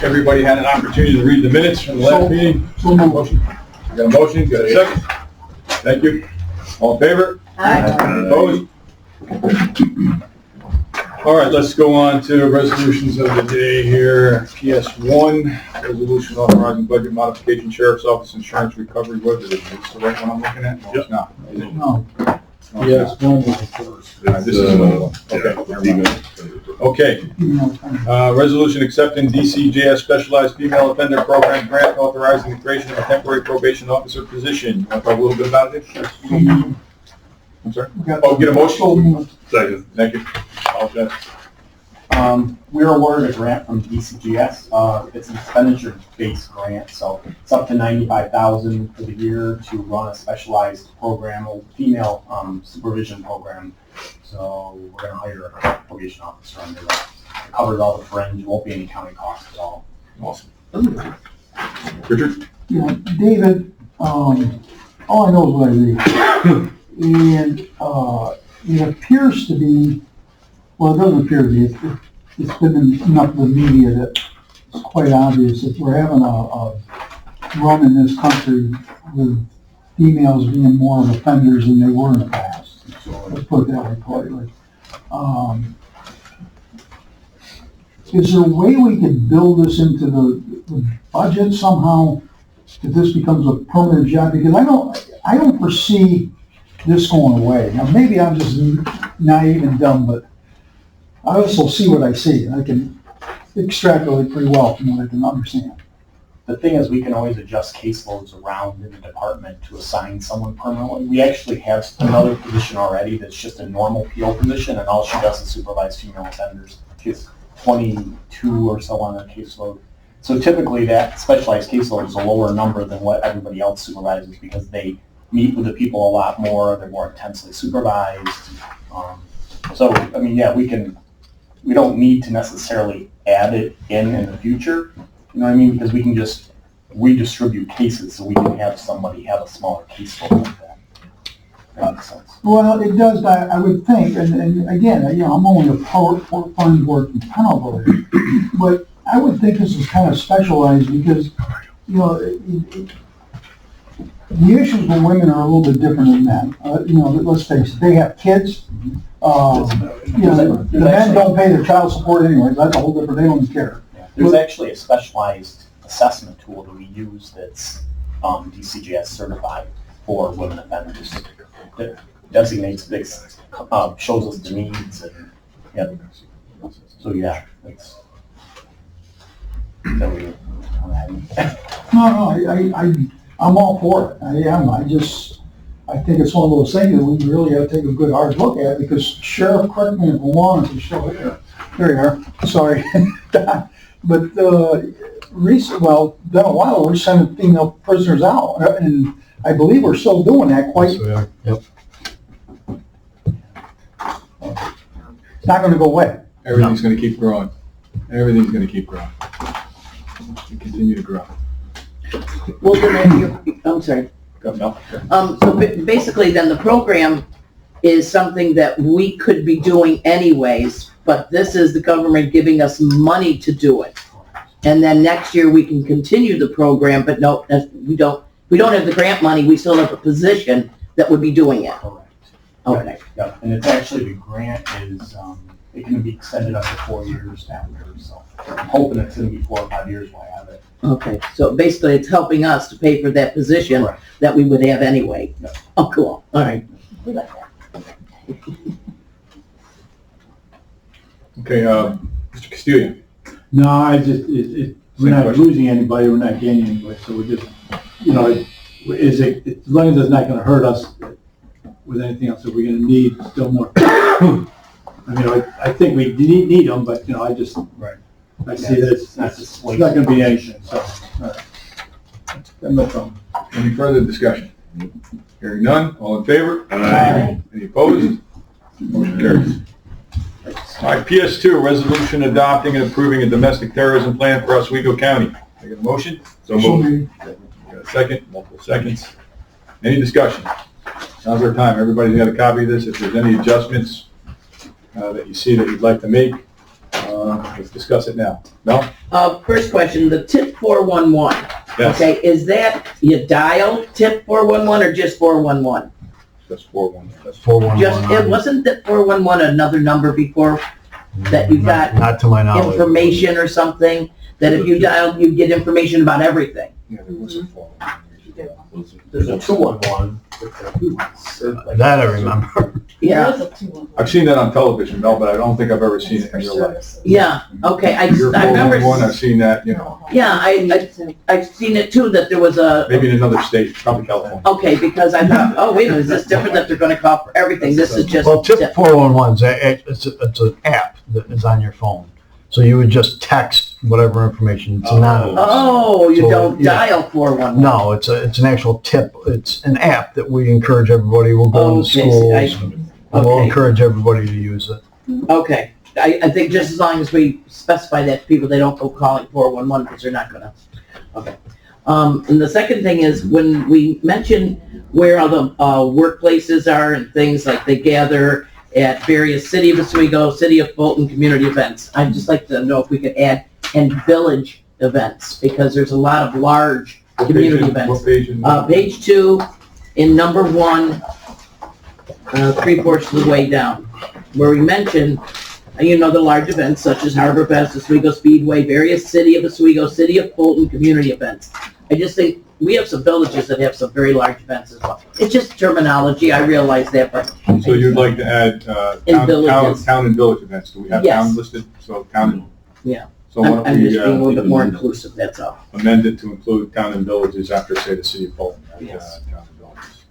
everybody had an opportunity to read the minutes from the last meeting. So motion. Got a motion, got a second? Thank you. All in favor? Aye. Opposed? All right, let's go on to resolutions of the day here. PS1, resolution authorizing budget modification, Sheriff's Office Insurance Recovery. What is it? Is this the right one I'm looking at? No, it's not. Is it? No. No, Yes, it's one was the first. not. This is another one. Okay, never mind. Okay, resolution accepting DCJS Specialized Female Offender Program grant authorizing the creation of a temporary probation officer position. You want to talk a little bit about it? I'm sorry? Oh, get a motion? Second. Thank you. Apologize. We were awarded a grant from DCGS. It's an expenditure-based grant, so it's up to $95,000 for the year to run a specialized program, a female supervision program. So we're going to hire a probation officer under that. It covers all the fringe. Won't be any county costs at all. Awesome. Richard? Yeah, David, all I know is what I read. And it appears to be, well, it doesn't appear to be, it's been enough of the media that it's quite obvious that we're having a run in this country with females being more of offenders than they were in the past. So let's put it that way politely. Is there a way we could build this into the budget somehow, if this becomes a permanent job? Because I don't foresee this going away. Now, maybe I'm just naive and dumb, but I also see what I see. I can extrapolate pretty well from what I can understand. The thing is, we can always adjust caseloads around in the department to assign someone permanently. We actually have another position already that's just a normal PO position, and all she does is supervise female offenders. She's 22 or so on her caseload. So typically that specialized caseload is a lower number than what everybody else supervises because they meet with the people a lot more, they're more intensely supervised. So, I mean, yeah, we don't need to necessarily add it in the future, you know what I mean? Because we can just redistribute cases so we can have somebody have a smaller caseload like that. That makes sense. Well, it does, I would think, and again, you know, I'm only a fund board from Hanover, but I would think this is kind of specialized because, you know, the issues with women are a little bit different than men. You know, let's face it, they have kids. You know, the men don't pay their child support anyways. That's a whole different, they don't care. Yeah. There's actually a specialized assessment tool that we use that's DCGS certified for women offenders. That designates this, shows us the needs, and yeah. So yeah, that's. No, I'm all for it. I am. I think it's one of those things that we really have to take a good hard look at because Sheriff, correct me if I'm wrong, if you show it here. There you are. Sorry. But well, been a while, we're sending female prisoners out, and I believe we're still doing that quite. Yep. It's not going to go away. Everything's going to keep growing. Everything's going to keep growing. We continue to grow. Well, then, I'm sorry. So basically then the program is something that we could be doing anyways, but this is the government giving us money to do it. And then next year we can continue the program, but no, we don't have the grant money, we still have a position that would be doing it. Correct. Okay. Yeah, and it's actually, the grant is, it can be extended up to 4 years after, so I'm hoping it's gonna be 4 or 5 years while I have it. Okay, so basically it's helping us to pay for that position Correct. that we would have anyway. Yeah. Oh, cool, all right. We like that. Okay, Mr. Castillo. No, I just, we're not losing anybody, we're not gaining anybody, so we're just, you know, as long as it's not gonna hurt us with anything else that we're gonna need still more. I mean, I think we need them, but, you know, I just, Right. I see that it's not gonna be anything, so, all right. No problem. Any further discussion? Hearing none, all in favor? Aye. Any opposed? Motion carries. All right, PS2, resolution adopting and approving a domestic terrorism plan for Oswego County. I get a motion? So moved. Got a second? Multiple seconds. Any discussion? Now's our time. Everybody's got a copy of this. If there's any adjustments that you see that you'd like to make, Let's discuss it now. Mel? First question, the tip 411. Yes. Okay, is that you dial tip 411 or just 411? That's 411. That's 411. Just, it wasn't that 411 another number before that you got Not to my knowledge. information or something? That if you dialed, you get information about everything? Yeah, there was a 411. There's a 211. That I remember. Yeah, I've seen that on television, Mel, but I don't think I've ever seen it in real life. yeah, okay, I Your remember. 411, I've seen that, you know, Yeah, I've seen it too, that there was a, maybe in another state, probably California. okay, because I thought, oh, wait a minute, is this different that they're gonna call for everything? This is just. Well, tip 411 it's an app that is on your phone. So you would just text whatever information. It's not. Oh, you So, don't yeah. dial 411? No, it's an actual tip. It's an app that we encourage everybody. We'll go into Okay, schools. And we'll okay. encourage everybody to use it. Okay, I think just as long as we specify that to people, they don't go calling 411 because they're not gonna, okay. And the second thing is, when we mention where all the workplaces are and things like they gather at various City of Oswego, City of Fulton community events, I'd just like to know if we could add and village events, because there's a lot of large community events. What page? Page 2, in number 1, 3/4 of the way down, where we mention, the large events such as Harbor Fest, Oswego Speedway, various City of Oswego, City of Fulton community events. I just think we have some villages that have some very large events as well. It's just terminology, I realize that, but. So you'd like to add, In villages. town and village events, do we have Yes. town listed? So town and. Yeah. So why I'm don't just we, being a little bit more inclusive, that's all. amend it to include town and villages after, say, the city of Fulton? Yes. Town and villages.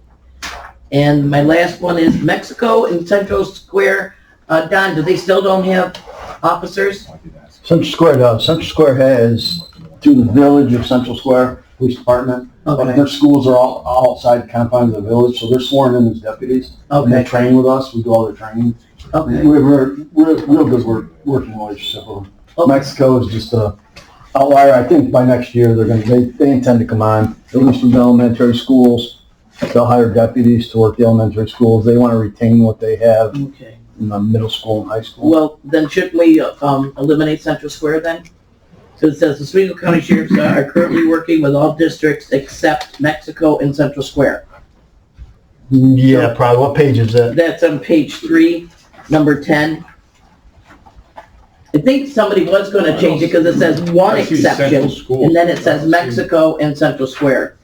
And my last one is Mexico and Central Square. Don, do they still don't have officers? I did ask. Central Square does. Central Square has, through the village of Central Square Police Department, but Okay, their schools are all outside the confines of the village, so they're sworn in as deputies. And they okay, train with us, we do all their training. okay. We're real good working relationship with them. Okay. Mexico is just a outlier. I think by next year, they intend to come on, at least with the elementary schools. They'll hire deputies to work the elementary schools. They want to retain what they have Okay. in the middle school and high school. Well, then shouldn't we eliminate Central Square then? So it says the Oswego County Sheriff's are currently working with all districts except Mexico and Central Square. Yeah, probably. What page is that? That's on page 3, number 10. I think somebody was gonna change it because it says one I see Central exception, Schools. and then it says Mexico and Central Square.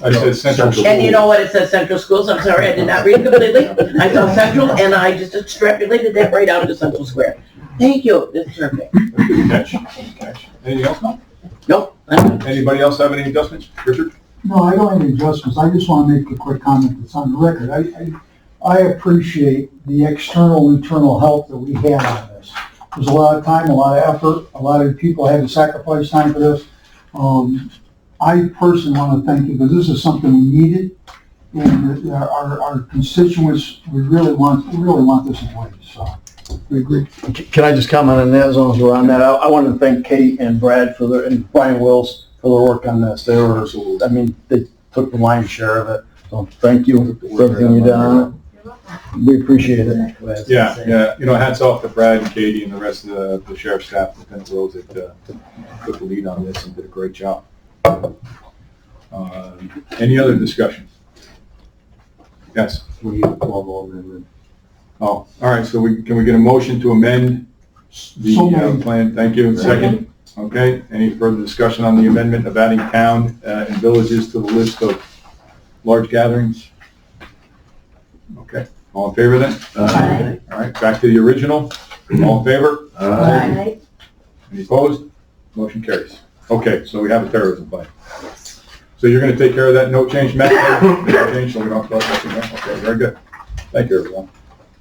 I said central. And you know what, it says Central Schools, I'm sorry, I did not read it completely. I saw Central, and I just extrapolated that right out to Central Square. Thank you, that's perfect. Good catch. Good catch. Anything else, Mel? Nope, I'm done. Anybody else have any adjustments? Richard? No, I don't have any adjustments. I just want to make a quick comment that's on the record. I appreciate the external, internal help that we had on this. There's a lot of time, a lot of effort, a lot of people had to sacrifice time for this. I personally want to thank you because this is something we needed, and our constituents, we really want this in place, so we agree. Can I just comment on that as long as we're on that? I want to thank Kate and Brad and Brian Wills for their work on this. They took the lion's share of it. So thank you for everything you've done on it. We appreciate it. Yeah. Hats off to Brad and Katie and the rest of the sheriff's staff, Lieutenant Rose, that took the lead on this and did a great job. Any other discussion? Yes? We need a formal amendment. Oh, all right, so can we get a motion to amend So the moved. plan? Thank you. Second? Okay, any further discussion on the amendment of adding town and villages to the list of large gatherings? Okay, all in favor then? Aye. All right, back to the original. All in favor? Aye. Any opposed? Motion carries. Okay, so we have a terrorism plan. So you're gonna take care of that, no change method? No change, so we don't start messing up. Okay, very good. Thank you, everyone.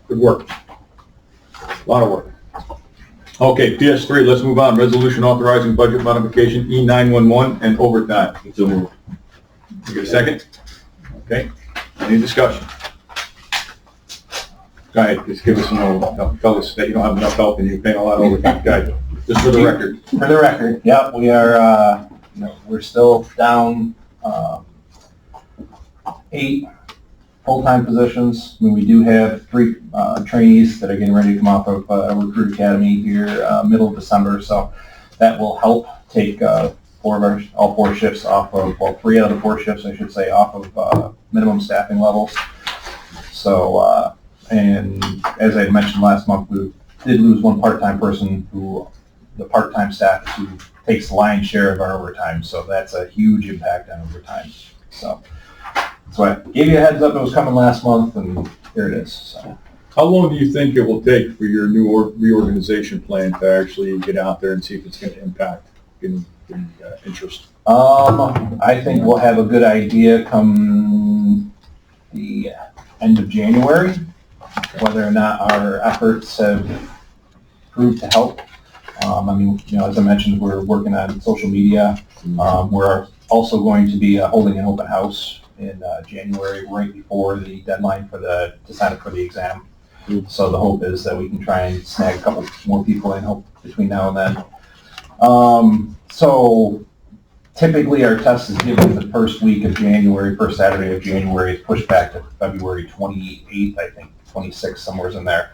Good work. A lot of work. Okay, PS3, let's move on. Resolution authorizing budget modification, E911 and overtime. You get a second? Okay, any discussion? Go ahead, just give us tell us that you don't have enough help and you're paying a lot of overtime. Go ahead, just for the record. For the record, yeah, we are, we're still down, 8 full-time positions. I mean, we do have 3 trainees that are getting ready to come off of Recruit Academy here, middle of December, so that will help take all 4 shifts off of, well, 3 out of the 4 shifts, I should say, off of minimum staffing levels. So, and as I mentioned last month, we did lose 1 part-time person who, the part-time staff who takes the lion's share of our overtime, so that's a huge impact on overtime. So I gave you a heads up it was coming last month, and here it is. So. How long do you think it will take for your new reorganization plan to actually get out there and see if it's going to impact getting interest? I think we'll have a good idea come the end of January, whether or not our efforts have proved to help. I mean, you know, as I mentioned, we're working on social media. We're also going to be holding an open house in January, right before the deadline to sign up for the exam. So the hope is that we can try and snag a couple more people in hope between now and then. So typically our test is given the first week of January, first Saturday of January. It's pushed back to February 28th, I think, 26th, somewhere in there.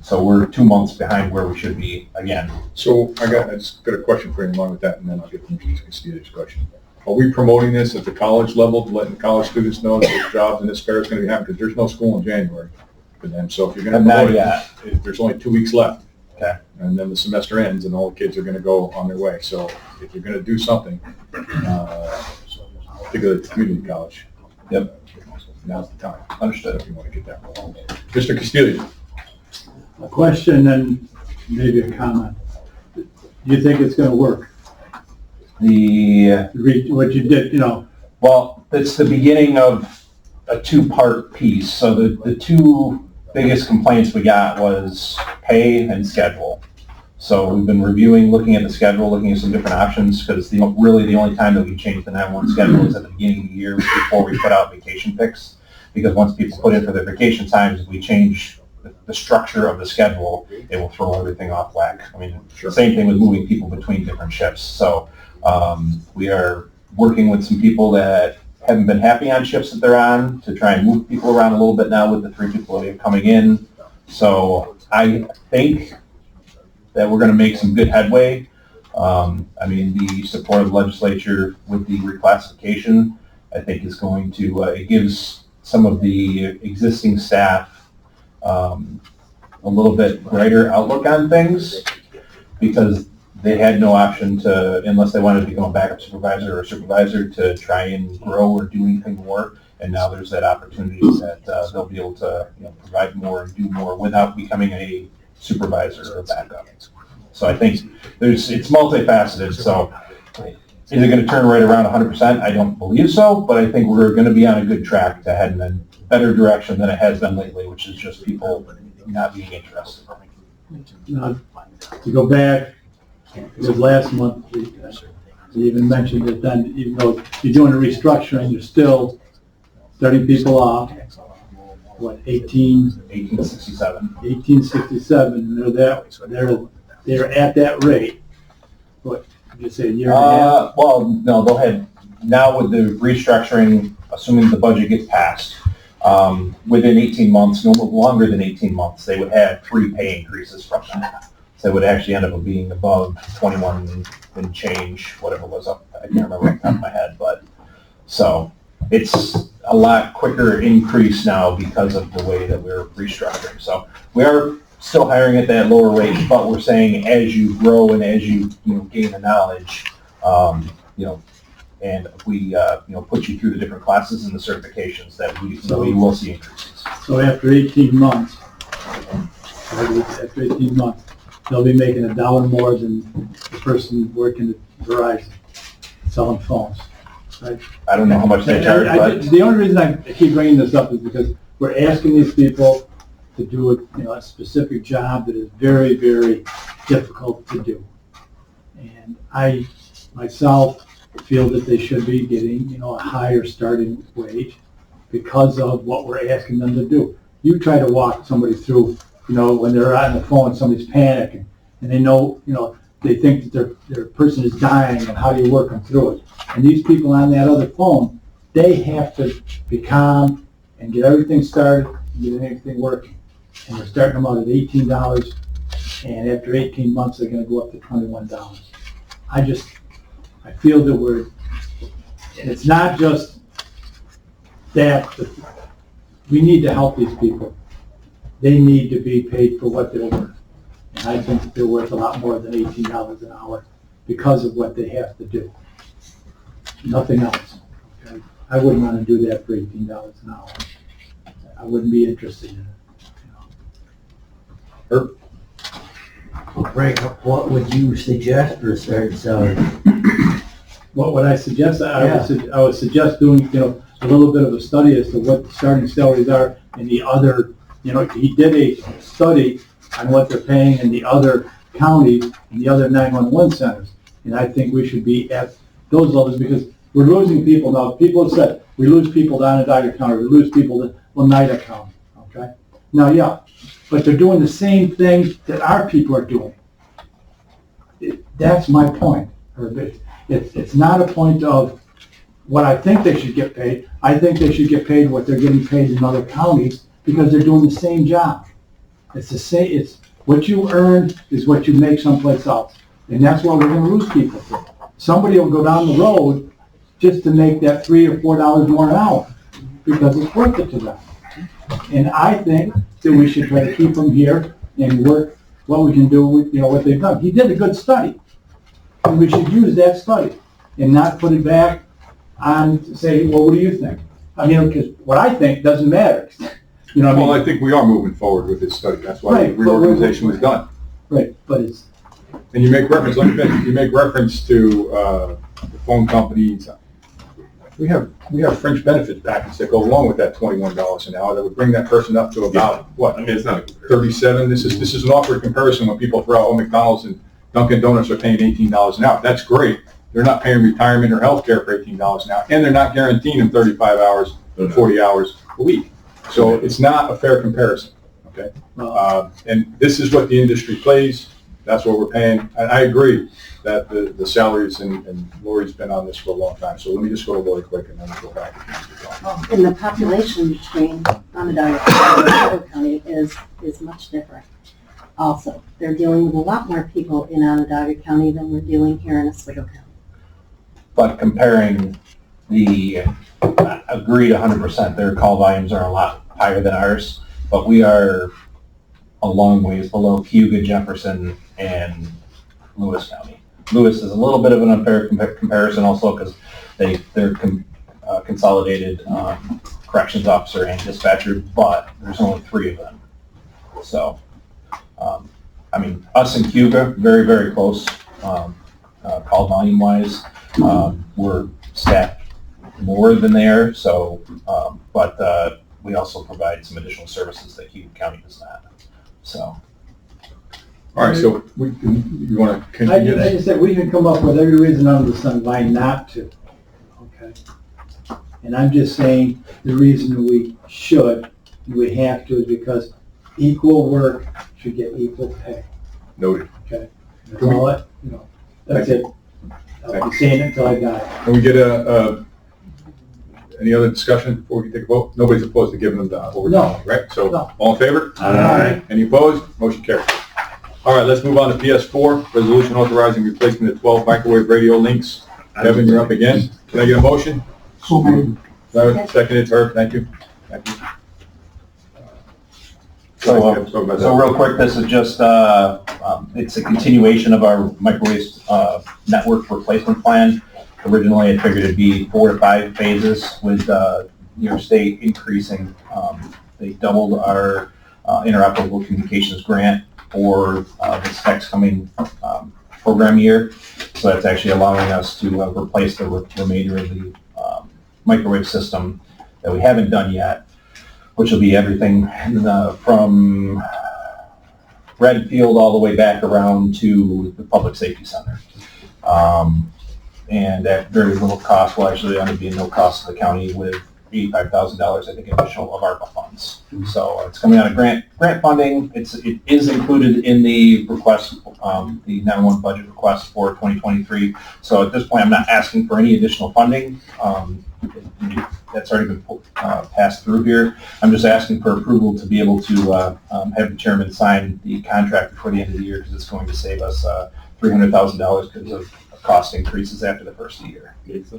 So we're 2 months behind where we should be again. So I just got a question for you along with that, and then I'll get to Mr. Castillo's question. Are we promoting this at the college level, letting the college students know that there's jobs and this fair is going to be happening? Because there's no school in January for them. So if you're going to promote it, there's only 2 weeks left. Okay. And then the semester ends and all the kids are going to go on their way. So if you're going to do something, particularly at the community college, yep, now's the time. Understood. If you want to get that rolling. Mr. Castillo. A question and maybe a comment. Do you think it's gonna work? What you did, you know? Well, it's the beginning of a 2-part piece. So the 2 biggest complaints we got was pay and schedule. So we've been reviewing, looking at the schedule, looking at some different options, because really the only time that we change the 911 schedule is at the beginning of the year before we put out vacation picks. Because once people put in for their vacation times, if we change the structure of the schedule, it will throw everything off whack. I mean, Sure. Same thing with moving people between different shifts. So we are working with some people that haven't been happy on shifts that they're on to try and move people around a little bit now with the 3 people that are coming in. So I think that we're going to make some good headway. I mean, the support of the legislature with the reclassification, I think is going to, it gives some of the existing staff a little bit brighter outlook on things, because they had no option to, unless they wanted to become a backup supervisor or a supervisor, to try and grow or do anything more. And now there's that opportunity that they'll be able to, you know, provide more and do more without becoming a supervisor or a backup. So I think it's multifaceted. So is it going to turn right around 100%? I don't believe so, but I think we're going to be on a good track to head in a better direction than it has been lately, which is just people not being interested. To go back, because last month, you even mentioned that then, even though you're doing a restructuring, you're still 30 people off. What, 1867. 1867, they're at that rate. What, did you say, a year and a half? Well, no, they'll have, now with the restructuring, assuming the budget gets passed, within 18 months, no longer than 18 months, they would have 3 pay increases from that. So it would actually end up being above 21 and change, whatever it was up. I can't remember off the top of my head, but so it's a lot quicker increase now because of the way that we're restructuring. So we are still hiring at that lower rate, but we're saying as you grow and as you gain the knowledge, and if we put you through the different classes and the certifications, that we will see increases. So after 18 months, they'll be making $1 more than the person working at Verizon, selling phones, right? I don't know how much they charge, but The only reason I keep bringing this up is because we're asking these people to do a specific job that is very, very difficult to do. And I, myself, feel that they should be getting, a higher starting wage because of what we're asking them to do. You try to walk somebody through, when they're on the phone, somebody's panicking, and they know, they think that their person is dying, and how do you work them through it? And these people on that other phone, they have to be calm and get everything started, and get everything working. And we're starting them out at $18, and after 18 months, they're gonna go up to $21. I feel that and it's not just that, we need to help these people. They need to be paid for what they're worth. And I think that they're worth a lot more than $18 an hour because of what they have to do. Nothing else. Okay? I wouldn't want to do that for $18 an hour. I wouldn't be interested in it. Frank, what would you suggest for a starting salary? What would I suggest? I would suggest doing, a little bit of a study as to what the starting salaries are in the other, he did a study on what they're paying in the other counties and the other 911 centers. And I think we should be at those levels because we're losing people now. People have said, we lose people to Onondaga County, we lose people to Oneida County, okay? Now, yeah, but they're doing the same thing that our people are doing. That's my point. It's not a point of what I think they should get paid. I think they should get paid what they're getting paid in other counties because they're doing the same job. It's what you earn is what you make someplace else. And that's what we're gonna lose people for. Somebody will go down the road just to make that $3 or $4 more an hour because it's worth it to them. And I think that we should try to keep them here and work what we can do with, what they've done. He did a good study. And we should use that study and not put it back on to say, well, what do you think? I mean, because what I think doesn't matter. Well, I think we are moving forward with this study. That's why the reorganization was done. Right, but it's... And you make reference, let me finish, you make reference to the phone companies. We have fringe benefits package that go along with that $21 an hour that would bring that person up to about, what? I mean, it's not 37. This is an awkward comparison when people throw out, McDonald's and Dunkin' Donuts are paying $18 an hour. That's great. They're not paying retirement or health care for $18 an hour, and they're not guaranteeing them 35 hours, 40 hours a week. So it's not a fair comparison, okay? And this is what the industry pays. That's what we're paying. And I agree that the salaries, and Lori's been on this for a long time. So let me just go to Lori quick, and then we'll go back. And the population between Onondaga County and Oswego County is much different. Also, they're dealing with a lot more people in Onondaga County than we're dealing here in Oswego County. But comparing agreed 100%, their call volumes are a lot higher than ours, but we are a long ways below Cayuga, Jefferson, and Lewis County. Lewis is a little bit of an unfair comparison also because they're consolidated corrections officer and dispatcher, but there's only 3 of them. So, I mean, us and Cayuga, very, very close call volume wise. We're staffed more than they are, so, but we also provide some additional services that Cayuga County does not. So. All right, so you want to I continue? just said we can come up with every reason under the sun why not to, okay? And I'm just saying the reason we should, we have to, is because equal work should get equal pay, Noted. okay? That's all it, that's it. I'll be saying it until I die. Can we get any other discussion before we take a vote? Nobody's opposed to giving them the overtime, right? So, No. all in favor? Aye. Any opposed? Motion carries. All right, let's move on to PS4, resolution authorizing replacement of 12 microwave radio links. Kevin, you're up again. Can I get a motion? So maybe. Seconded, Herb, thank you. Thank you. So real quick, this is just, it's a continuation of our microwave network replacement plan. Originally, I figured it'd be 4 to 5 phases with New York State increasing. They doubled our interoperable communications grant for this next coming program year. So that's actually allowing us to replace the remainder of the microwave system that we haven't done yet, which will be everything from Redfield all the way back around to the Public Safety Center. And at very little cost, will actually end up being no cost to the county with $85,000, I think, additional of ARPA funds. So it's coming out of grant funding. It is included in the request, the 911 budget request for 2023. So at this point, I'm not asking for any additional funding. that's already been passed through here. I'm just asking for approval to be able to have the chairman sign the contract before the end of the year because it's going to save us $300,000 because of cost increases after the first year. Makes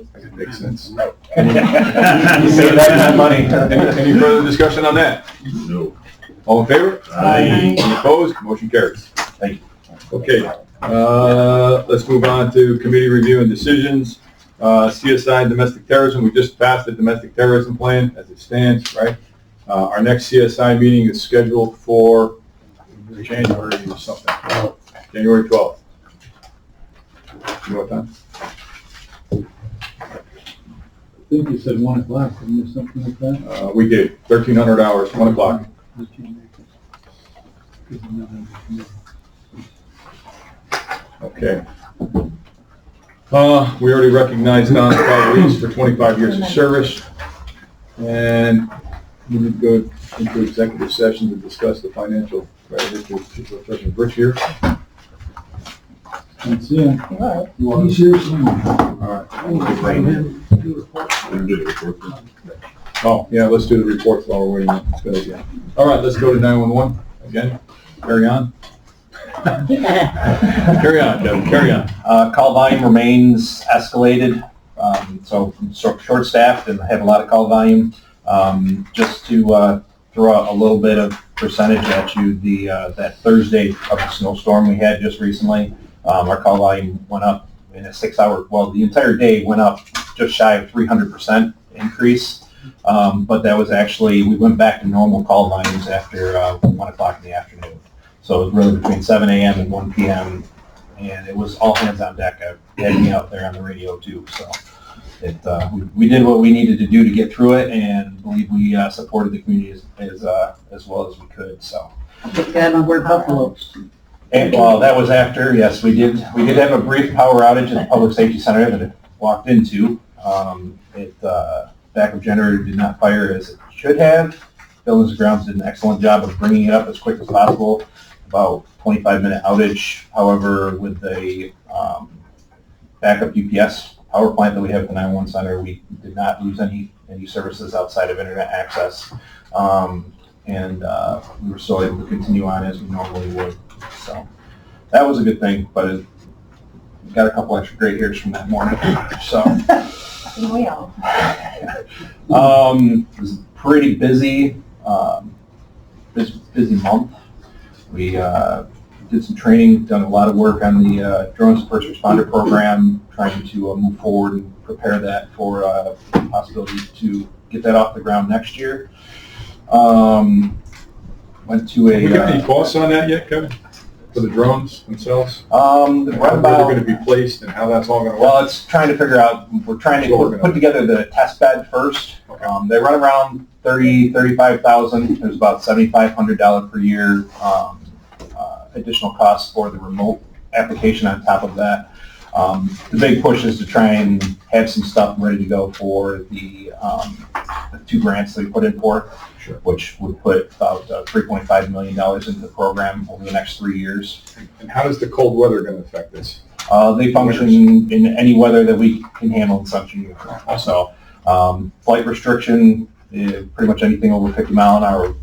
sense. You save that money. Any further discussion on that? No. All in favor? Aye. Any opposed? Motion carries. Thank you. Okay, let's move on to committee review and decisions. CSI and domestic terrorism, we just passed the domestic terrorism plan as it stands, right? Our next CSI meeting is scheduled for January something, January 12th. You know what time? I think you said 1 o'clock, didn't you, something like that? We did, 1,300 hours, 1 o'clock. Okay. We already recognized Don Scalabrini for 25 years of service. And we need to go into executive session to discuss the financial, President Rich here. That's it. He's here somewhere. All right. Oh, yeah, let's do the reports while we're waiting. That's a good idea. All right, let's go to 911 again. Carry on. Carry on, Kevin, carry on. Call volume remains escalated, so short-staffed and have a lot of call volume. Just to throw out a little bit of percentage at you, that Thursday of the snowstorm we had just recently, our call volume went up in a 6-hour, well, the entire day went up just shy of 300% increase. But that was actually, we went back to normal call volumes after 1 o'clock in the afternoon. So it was really between 7 a.m. and 1 p.m. and it was all hands on deck. I had me out there on the radio too. So we did what we needed to do to get through it, and believe we supported the community as well as we could. So. We're Buffalo. And well, that was after, yes, we did have a brief power outage at the Public Safety Center that it walked into. Backup generator did not fire as it should have. Buildings and Grounds did an excellent job of bringing it up as quick as possible. About 25-minute outage. However, with the backup UPS power plant that we have at the 911 center, we did not lose any services outside of internet access. And we were still able to continue on as we normally would. So that was a good thing, but it got a couple extra gray hairs from that morning. So We all. it was pretty busy, busy month. We did some training, done a lot of work on the drones first responder program, trying to move forward and prepare that for possibility to get that off the ground next year. Went to a. We got any costs on that yet, Kevin? For the drones themselves? Where they're going to be placed and how that's all going to work? Well, it's trying to figure out, we're trying to put together the test bed first. Okay. They run around $35,000. There's about $7,500 per year additional costs for the remote application on top of that. The big push is to try and have some stuff ready to go for the 2 grants that we put in for, Sure. which would put about $3.5 million into the program over the next 3 years. And how is the cold weather going to affect this? They function in any weather that we can handle in Central New York. So, flight restriction, pretty much anything over 50 mile an hour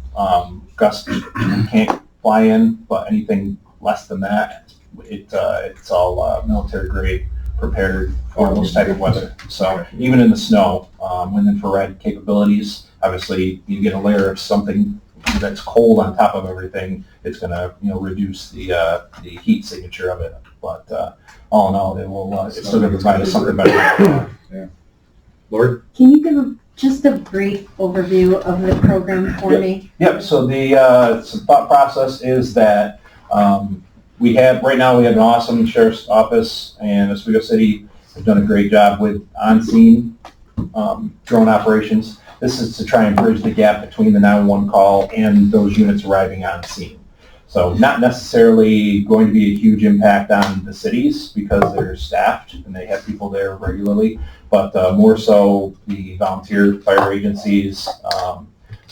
gusts you can't fly in, but anything less than that, it's all military grade prepared for those type of weather. So even in the snow, wind infrared capabilities, obviously you get a layer of something that's cold on top of everything, it's going to reduce the heat signature of it. But all in all, it will it's still going to provide us something better. Yeah. Lord? Can you give just a brief overview of the program for me? Yep. So the thought process is that we have right now we have an awesome sheriff's office, and Oswego City have done a great job with on-scene drone operations. This is to try and bridge the gap between the 911 call and those units arriving on scene. So not necessarily going to be a huge impact on the cities because they're staffed and they have people there regularly, but more so the volunteer fire agencies,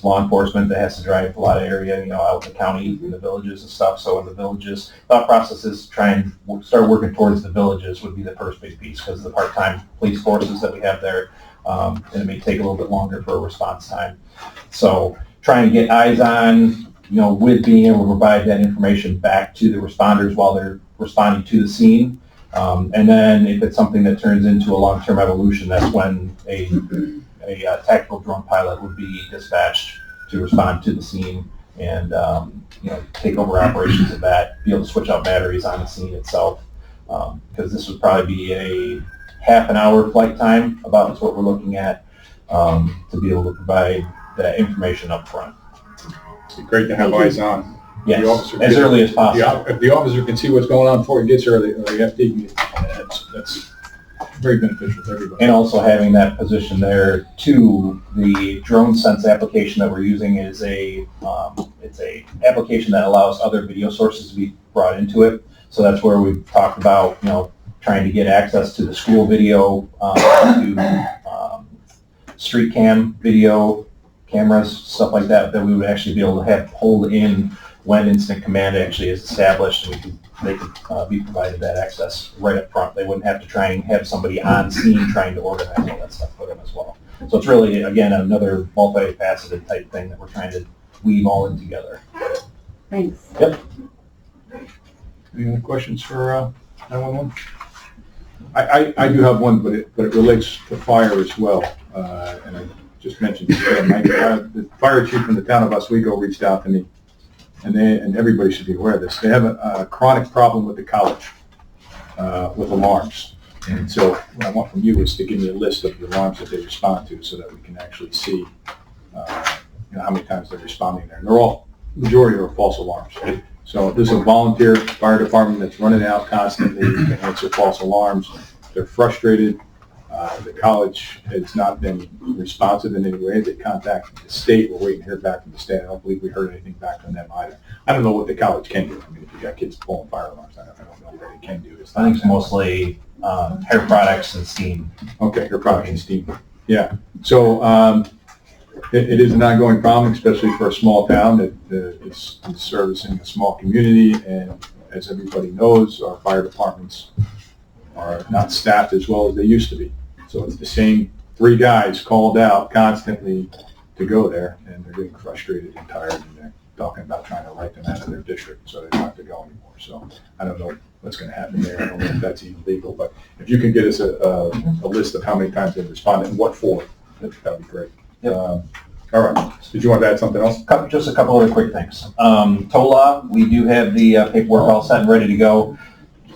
law enforcement that has to drive a lot of area, out in the county, in the villages and stuff. So in the villages, thought process is to try and start working towards the villages would be the first big piece because of the part-time police forces that we have there. and it may take a little bit longer for a response time. So trying to get eyes on, with being able to provide that information back to the responders while they're responding to the scene. And then if it's something that turns into a long-term evolution, that's when a tactical drone pilot would be dispatched to respond to the scene and take over operations of that, be able to switch out batteries on the scene itself. Because this would probably be a half an hour flight time, about is what we're looking at, to be able to provide that information up front. It's great to have eyes on. Yes, The officer as can- early as possible. If the officer can see what's going on before he gets here, or the FD, that's very beneficial to everybody. And also having that position there too, the drone sense application that we're using is it's a application that allows other video sources to be brought into it. So that's where we've talked about, trying to get access to the school video, to street cam video cameras, stuff like that, that we would actually be able to have pulled in when incident command actually is established, and they could be provided that access right up front. They wouldn't have to try and have somebody on scene trying to organize all that stuff for them as well. So it's really, again, another multifaceted type thing that we're trying to weave all in together. Thanks. Yep. Any other questions for 911? I do have one, but it relates to fire as well. And I just mentioned the fire chief in the town of Oswego reached out to me, and everybody should be aware of this. They have a chronic problem with the college with alarms. And so what I want from you is to give me a list of the alarms that they respond to, so that we can actually see how many times they're responding there. And they're all, majority are false alarms. So this is a volunteer fire department that's running out constantly to answer false alarms. They're frustrated. The college has not been responsive in any way. They contacted the state. We're waiting to hear back from the state. I don't believe we heard anything back from them either. I don't know what the college can do. I mean, if you got kids pulling fire alarms, I don't know what they can do. I think it's mostly hair products and steam. Okay, hair products and steam. Yeah. So it is an ongoing problem, especially for a small town that is servicing a small community. And as everybody knows, our fire departments are not staffed as well as they used to be. So it's the same 3 guys called out constantly to go there, and they're getting frustrated and tired, and they're talking about trying to write them out of their district, so they don't have to go anymore. So I don't know what's going to happen there. I don't know if that's even legal, but if you can get us a list of how many times they've responded and what for, that'd be great. Yep. All right. Did you want to add something else? Just a couple other quick things. TOLA, we do have the paperwork all set and ready to go.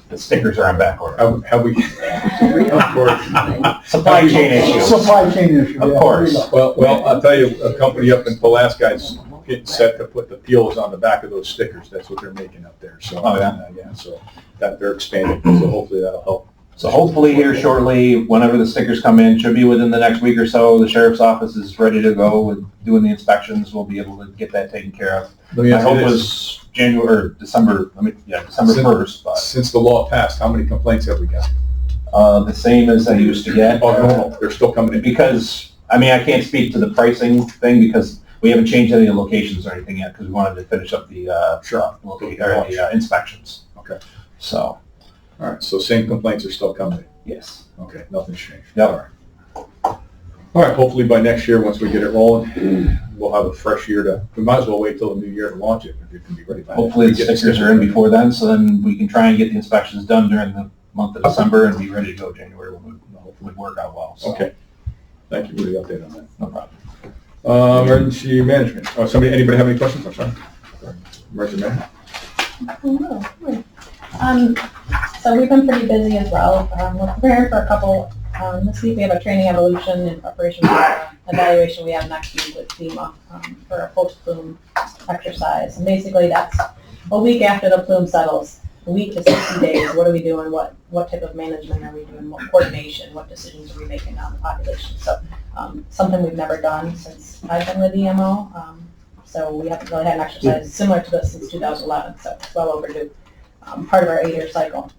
The stickers are on back order. Have we? Of course. Supply chain issues. Supply chain issue. Of yeah. course. Well, I'll tell you, a company up in Pulaski is getting set to put the peels on the back of those stickers. That's what they're making up there. So, Oh, yeah? so that they're expanding. So hopefully that'll help. So hopefully here shortly, whenever the stickers come in, should be within the next week or so, the sheriff's office is ready to go with doing the inspections. We'll be able to get that taken care of. My hope was December 1st, but Since the law passed, how many complaints have we got? the same as I used to get. Oh, no, they're still coming in. Because, I can't speak to the pricing thing because we haven't changed any of the locations or anything yet because we wanted to finish up the inspections. Okay. So, All right, so same complaints are still coming in. yes. Okay, nothing's changed. Yep. All right. All right, hopefully by next year, once we get it rolling, we'll have a fresh year we might as well wait till the new year to launch it, if it can be ready by then. Hopefully the stickers are in before then, so then we can try and get the inspections done during the month of December and be ready to go January when it hopefully work out well. So, Okay. Thank you for the update on that. no problem. Emergency management. Oh, anybody have any questions? I'm sorry. Emergency management. So we've been pretty busy as well. We're preparing for a couple, this week we have a training evolution in preparation for an evaluation we have next week with FEMA for a post-plume exercise. And basically that's a week after the plume settles, a week to 60 days. What are we doing? What type of management are we doing? What coordination? What decisions are we making on the population? So something we've never done since I've been with EMO. So we haven't really had an exercise similar to this since 2011, so it's well overdue. Part of our 8-year cycle.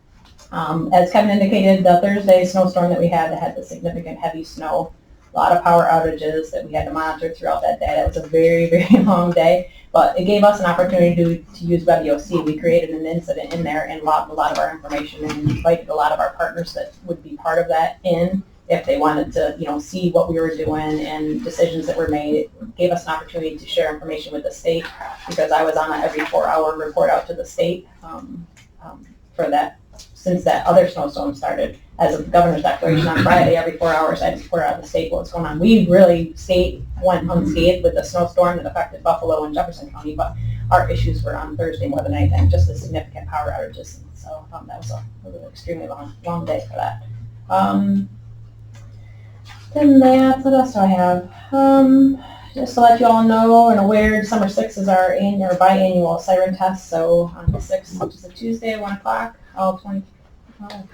As Kevin indicated, the Thursday snowstorm that we had that had the significant heavy snow, a lot of power outages that we had to monitor throughout that day. That was a very, very long day, but it gave us an opportunity to use WebEOC. We created an incident in there and logged a lot of our information and invited a lot of our partners that would be part of that in if they wanted to, see what we were doing and decisions that were made. It gave us an opportunity to share information with the state, because I was on an every 4-hour report out to the state for that, since that other snowstorm started. As of the governor's declaration on Friday, every 4 hours I report out of the state what's going on. We really went unscathed with the snowstorm that affected Buffalo and Jefferson County, but our issues were on Thursday more than anything, just the significant power outages. So that was a really extremely long day for that. Then that, what else do I have? Just to let you all know and aware, December 6th is our biannual siren test. So on the 6th, which is a Tuesday at 1 o'clock, all 20, I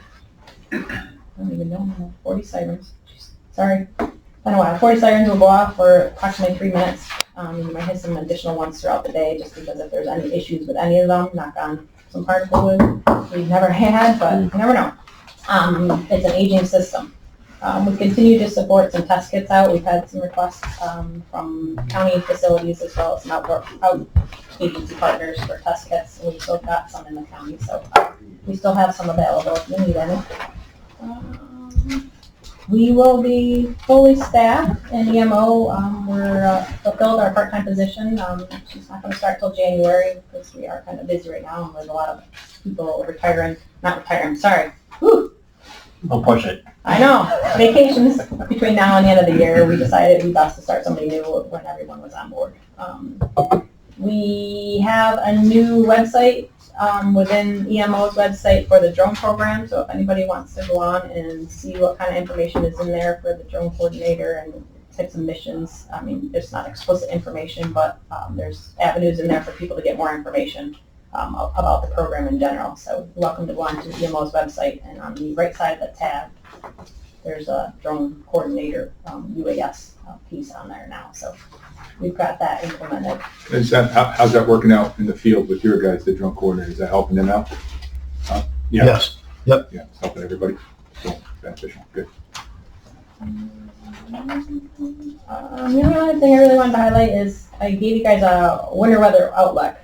don't even know, 40 sirens. Jeez, sorry. I don't know, 40 sirens will go off for approximately 3 minutes. You might hit some additional ones throughout the day, just because if there's any issues with any of them, knock on some particle wood we've never had, but you never know. It's an aging system. We continue to support some test kits out. We've had some requests from county facilities as well as some out agency partners for test kits, and we've still got some in the county, so we still have some available if you need any. We will be fully staffed in EMO. We're fulfilled our part-time position. She's not going to start till January, because we are kind of busy right now, and there's a lot of people Don't push it. I know, vacations between now and the end of the year. We decided it'd be best to start somebody new when everyone was on board. We have a new website within EMO's website for the drone program, so if anybody wants to go on and see what kind of information is in there for the drone coordinator and types of missions, I mean, there's not explicit information, but there's avenues in there for people to get more information about the program in general. So you're welcome to go on to EMO's website, and on the right side of the tab, there's a drone coordinator UAS piece on there now. So we've got that implemented. How's that working out in the field with your guys, the drone coordinator? Is that helping them out? Yeah. Yes. Yep. Yeah, it's helping everybody. So beneficial. Good. The only other thing I really wanted to highlight is I gave you guys a winter weather outlook.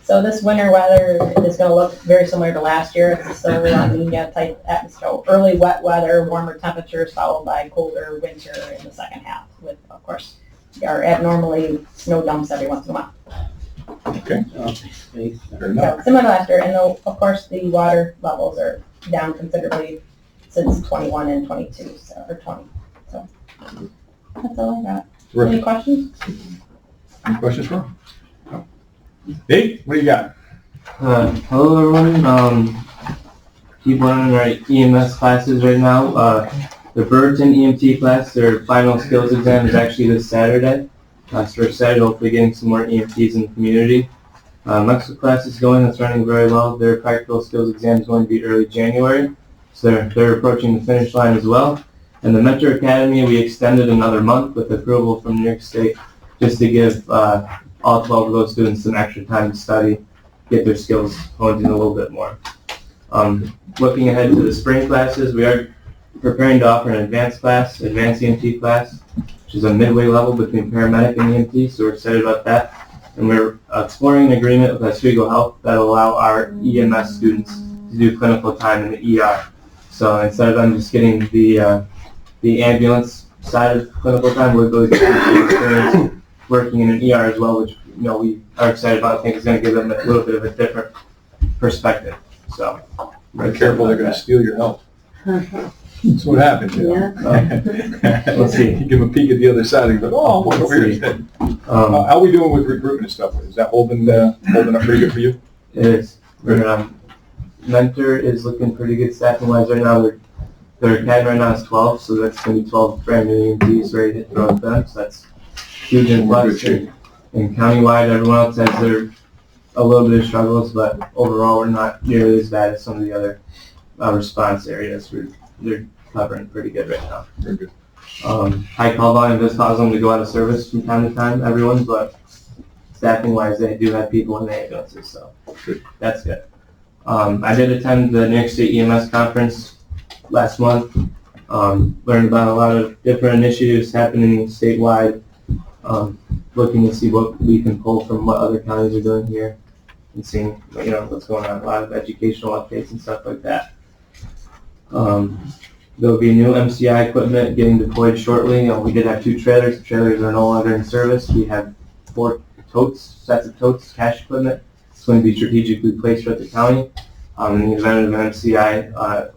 So this winter weather is going to look very similar to last year. It's still La Nina type atmosphere, early wet weather, warmer temperatures, followed by colder winter in the second half, with, of course, our abnormally snow dumps every once in a while. Okay. Fair enough. So similar to last year, and of course the water levels are down considerably since 21 and 22, or 20. So that's all I got. Terrific. Any questions? Any questions for him? No. Nate, what do you got? Hello everyone. Keep running our EMS classes right now. The Burton EMT class, their final skills exam is actually this Saturday. So we're excited, hopefully getting some more EMTs in the community. Mexico class is going, that's running very well. Their practical skills exam is going to be early January. So they're approaching the finish line as well. And the Metro Academy, we extended another month with approval from New York State, just to give all 12 of those students some extra time to study, get their skills honed in a little bit more. Looking ahead to the spring classes, we are preparing to offer an advanced EMT class, which is a midway level between paramedic and EMT, so we're excited about that. And we're exploring an agreement with Oswego Health that will allow our EMS students to do clinical time in the ER. So instead of them just getting the ambulance side of clinical time, we're going to get experience working in an ER as well, which we are excited about. I think is going to give them a little bit of a different perspective. So, Be careful, they're going to steal your health. That's what happens. Let's see. You give them a peek at the other side and go, oh, look over here instead. How are we doing with recruitment and stuff? Is that holding up pretty good for you? It is. Mentor is looking pretty good staffing wise right now. Their academy right now is 12, so that's going to be 12 brand new EMTs ready to throw at them. So that's huge influx. And countywide, everyone else has a little bit of struggles, but overall we're not nearly as bad as some of the other response areas. They're covering pretty good right now. Very good. High call volume does cause them to go out of service from time to time, everyone, but staffing wise they do have people in the ambulances, so good. That's good. I did attend the New York State EMS conference last month, learned about a lot of different initiatives happening statewide, looking to see what we can pull from what other counties are doing here and seeing what's going on, a lot of educational updates and stuff like that. There'll be new MCI equipment getting deployed shortly. We did have 2 trailers. The trailers are no longer in service. We have 4 sets of totes, cash equipment. It's going to be strategically placed throughout the county. In the event of an MCI,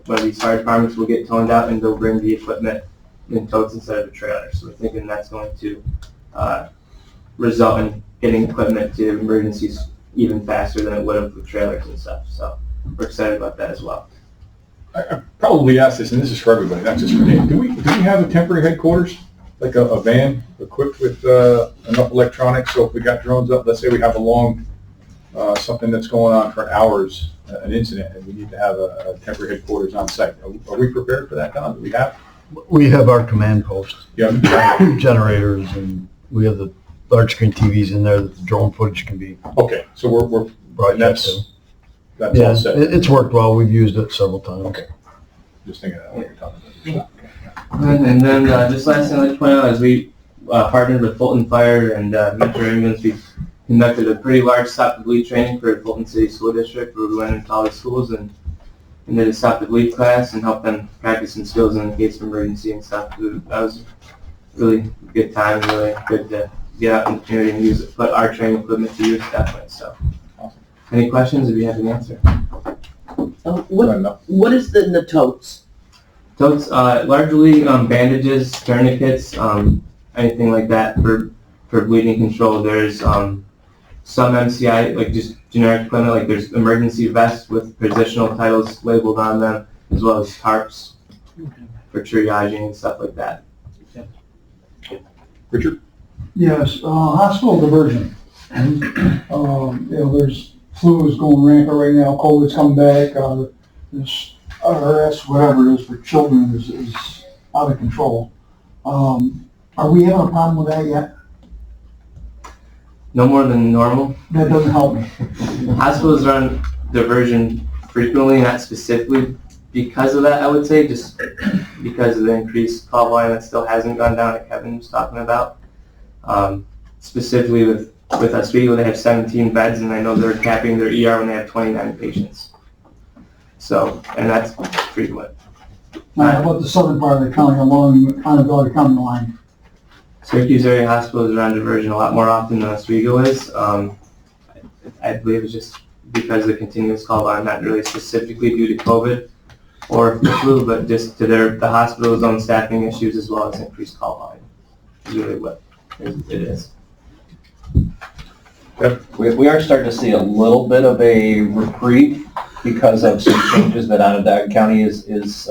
one of these fire departments will get toned out and they'll bring the equipment in totes instead of a trailer. So we're thinking that's going to result in getting equipment to emergencies even faster than it would have with trailers and stuff. So we're excited about that as well. I probably asked this, and this is for everybody, not just for me. Do we have a temporary headquarters? Like a van equipped with enough electronics, so if we got drones up, let's say we have a long, something that's going on for hours, an incident, and we need to have a temporary headquarters on site. Are we prepared for that, Don? Do we have? We have our command post, Yeah. generators, and we have the large screen TVs in there that the drone footage can be Okay, so we're broadcast to. that's Yeah, all set. it's worked well. We've used it several times. Okay. Just thinking of that when you're talking about this. And then just last thing I'd like to point out is we partnered with Fulton Fire and Metro Ambulance. We conducted a pretty large stop the bleed training for Fulton City School District where we went into all the schools and did a stop the bleed class and helped them practice some skills in the case of emergency and stuff. That was really good time, really good to get out in the community and use it, put our training equipment to use definitely. So, any questions? If you have an answer. What is in the totes? Totes, largely bandages, tourniquets, anything like that for bleeding control. There's some MCI, like just generic equipment, like there's emergency vests with positional titles labeled on them, as well as tarps for triaging and stuff like that. Richard? Yes, hospital diversion. There's flu is going rampant right now, COVID's coming back, this RS, whatever it is for children is out of control. Are we having a problem with that yet? No more than normal. That doesn't help me. Hospitals run diversion frequently, not specifically because of that, I would say, just because of the increased call volume that still hasn't gone down that Kevin was talking about. Specifically with Oswego, they have 17 beds, and I know they're capping their ER when they have 29 patients. So, and that's frequent. Now, how about the southern part of the county along Onondaga County line? Syracuse area hospitals are on diversion a lot more often than Oswego is. I believe it's just because of the continuous call volume, not really specifically due to COVID or the flu, but just to the hospital's own staffing issues as well as increased call volume is really what it is. We are starting to see a little bit of a reprieve because of some changes that Onondaga County is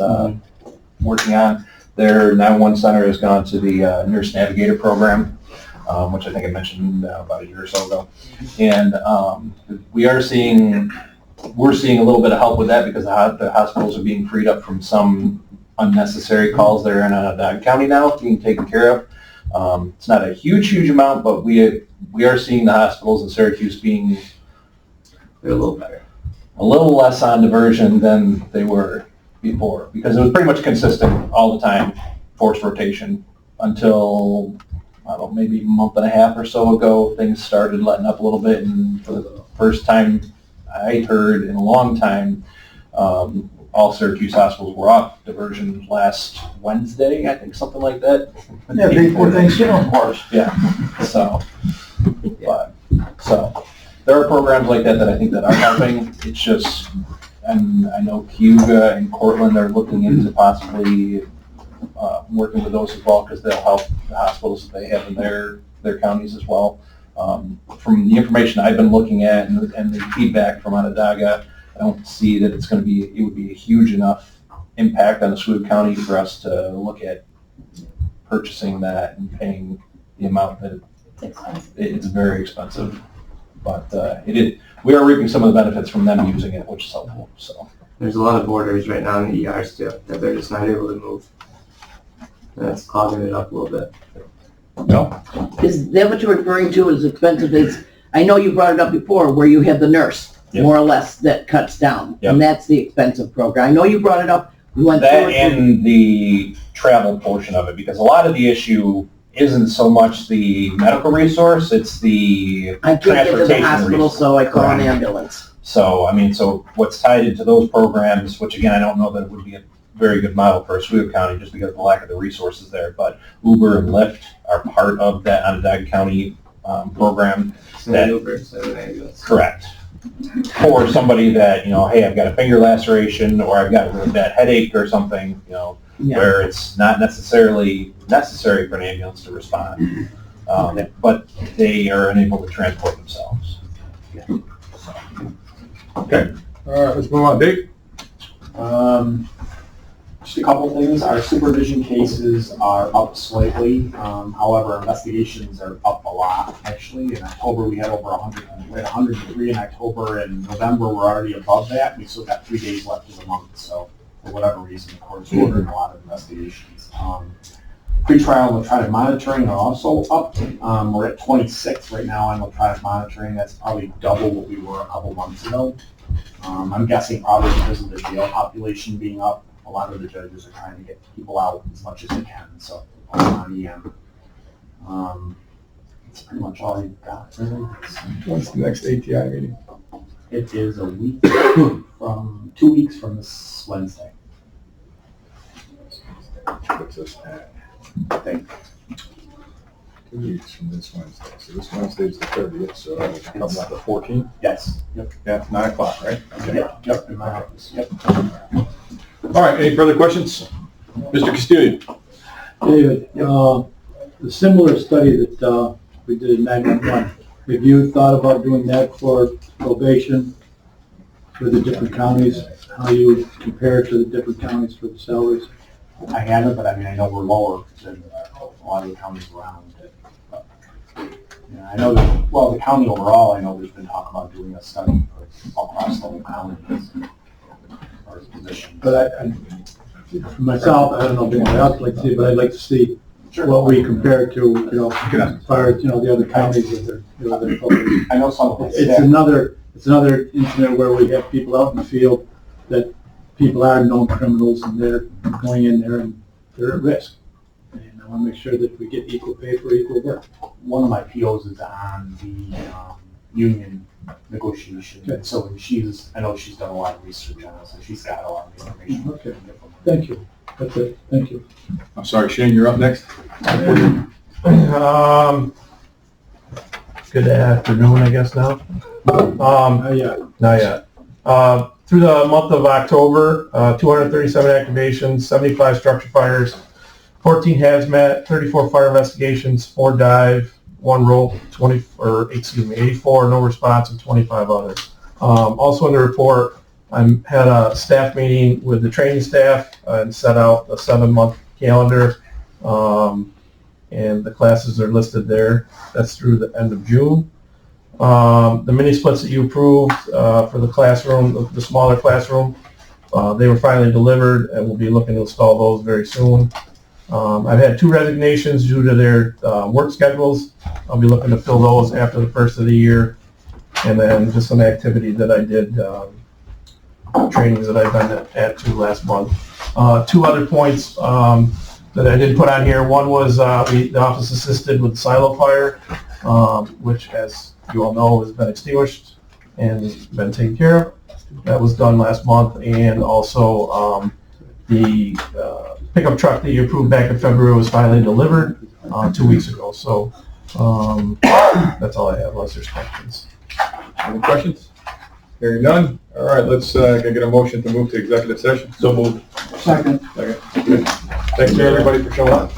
working on. Their 911 center has gone to the Nurse Navigator program, which I think I mentioned about a year or so ago. And we're seeing a little bit of help with that because the hospitals are being freed up from some unnecessary calls that are in Onondaga County now being taken care of. It's not a huge amount, but we are seeing the hospitals in Syracuse being They're a little better. A little less on diversion than they were before, because it was pretty much consistent all the time, forced rotation, until, I don't know, maybe a month and a half or so ago, things started letting up a little bit, and for the first time I heard in a long time, all Syracuse hospitals were off diversion last Wednesday, I think, something like that. Yeah, before Thanksgiving, of course. Yeah, so there are programs like that I think that are helping. It's just, and I know Cayuga and Cortland are looking into possibly working with those as well, because they'll help the hospitals that they have in their counties as well. From the information I've been looking at and the feedback from Onondaga, I don't see that it would be a huge enough impact on Oswego County for us to look at purchasing that and paying the amount that it's very expensive. But we are reaping some of the benefits from them using it, which is helpful. So there's a lot of borders right now in the ERs too that they're just not able to move. And that's clogging it up a little bit. No? Is that what you're referring to as expensive? I know you brought it up before where you have the nurse, Yep. more or less, that cuts down. Yep. And that's the expensive program. I know you brought it up. We went through that it. and the travel portion of it, because a lot of the issue isn't so much the medical resource, it's the I can't get to the transportation hospital, resource. so I call an Correct. ambulance. So, so what's tied into those programs, which again, I don't know that it would be very good model for Oswego County just because of the lack of the resources there. But Uber and Lyft are part of that Onondaga County program. Correct. For somebody that, hey, I've got a finger laceration or I've got a really bad headache or something, where it's not necessarily necessary for an ambulance to respond. But they are unable to transport themselves. Okay, all right, let's move on. Dave? Just a couple things. Our supervision cases are up slightly. However, investigations are up a lot, actually. In October, we had over 100. We had 103 in October. In November, we're already above that. We still got 3 days left of the month. So, for whatever reason, the court's ordering a lot of investigations. Pretrial and electronic monitoring are also up. We're at 26 right now on electronic monitoring. That's probably double what we were a couple months ago. I'm guessing probably because of the jail population being up. A lot of the judges are trying to get people out as much as they can, so on EM. That's pretty much all I've got. When's the next ATI meeting? It is a week from 2 weeks from this Wednesday. What's this at? I think. 2 weeks from this Wednesday. So this Wednesday's the 30th, so it's coming up the 14th? Yes. Yep. Yeah, 9 o'clock, right? Okay. Yep. In my office. Yep. All right, any further questions? Mr. Castillo? David, the similar study that we did in 911, have you thought about doing that for probation for the different counties? How you compare it to the different counties for the salaries? I haven't, but I know we're lower than a lot of the counties around it. But, I know that, the county overall, I know there's been talk about doing a study for all across the whole county or positions. But for myself, I don't know if anybody else would like to see, but I'd like to see what we compare to, as far as, the other counties that they're public. I know some of it. It's another incident where we have people out in the field that people are known criminals and they're going in there and they're at risk. And I want to make sure that we get equal pay for equal work. One of my POs is on the union negotiation. Okay. So I know she's done a lot of research on it, so she's got a lot of information. Okay, thank you. That's it, thank you. I'm sorry, Shane, you're up next. Good afternoon, I guess now. Yeah. Not yet. Through the month of October, 237 activations, 75 structure fires, 14 hazmat, 34 fire investigations, 4 dive, 1 rope, 84 no response, and 25 others. Also in the report, I had a staff meeting with the training staff and set out a 7-month calendar, and the classes are listed there. That's through the end of June. The mini splits that you approved for the classroom, the smaller classroom, they were finally delivered, and we'll be looking to install those very soon. I've had 2 resignations due to their work schedules. I'll be looking to fill those after the first of the year, and then just some activity that I did, trainings that I've been at to last month. 2 other points that I did put on here. One was the office assisted with silo fire, which, as you all know, has been extinguished and has been taken care of. That was done last month, and also the pickup truck that you approved back in February was finally delivered 2 weeks ago. So that's all I have, unless there's questions. Any questions? Hearing none. All right, let's get a motion to move to executive session. Second. Thanks to everybody for showing up.